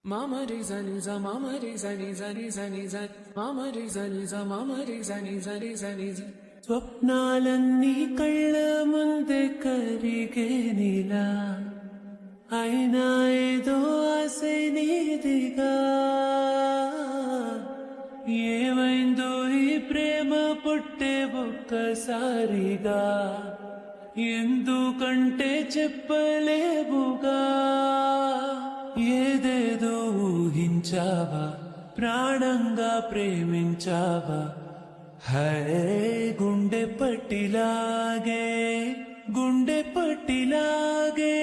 Mama re zani za mama re zani zani zani zani mama re zani za mama re zani zani zani స్వప్నాలన్నీ కళ్ళ ముందే కరిగేనిలా అయినా ఏదో ఆశే నీదిగా ఏమైందో ఈ ప్రేమ పుట్టే ఒక్కసారిగా ఎందుకంటే చెప్పలేవుగా ఏదేదో ఊహించావా ప్రాణంగా ప్రేమించావా హై గుండె పట్టిలాగే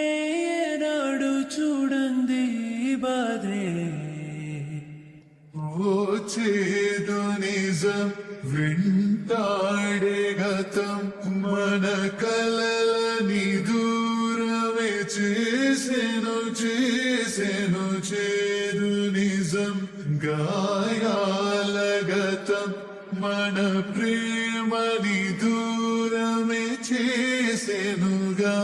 నాడు చూడంది బాధే ఓ చేదు నిజం వెంటాడే గతం మన కలలని దూరమే చేసెను చేదు నిజం గాయాల గతం మన ప్రేమని దూరమే చేసెనుగా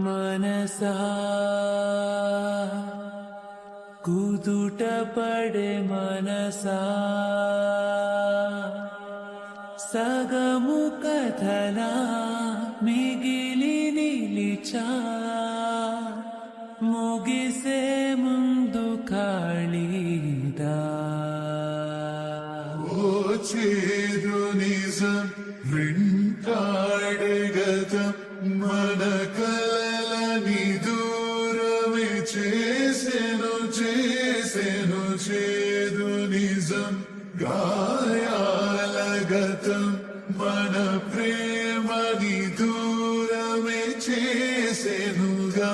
మనసా కుదుట పడే మనసా సగము కథలా మిగిలి నిలిచా ముగిసే ముందు ఖాళీదా ఓ చేదు నిజం వెంటాడే గతం మన కలలని దూరమే చేసెను చేదు నిజం గాయాల గతం మన ప్రేమని దూరమే చేసెనుగా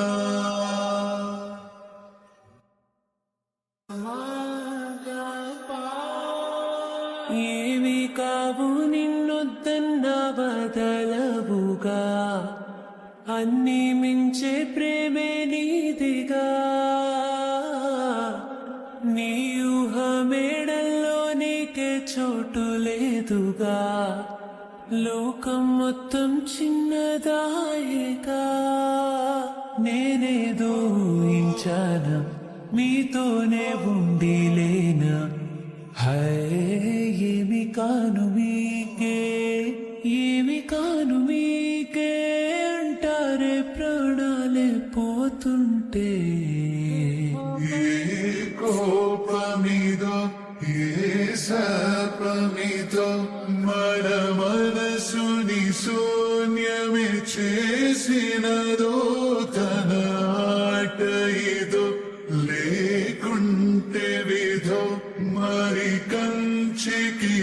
ఏమి కావు నిన్నొద్దన్న బదలవుగా అన్నీ మించే ప్రేమే నీదిగా నీ ఊహ మేడల్లో నీకే చోటు లేదుగా లోకం మొత్తం చిన్నదాయేగా నేనేదో ఊహించానా మీతోనే ఉండిలేనా హై ఏమి కాను మీకే అంటారే ప్రాణాలే పోతుంటే ఏ కోపమిదో ఏ శాపమిదో మన మనసుని శూన్యమే చేసినదో తన ఆట ఇదో లేకుంటే విధో మరి కంచికి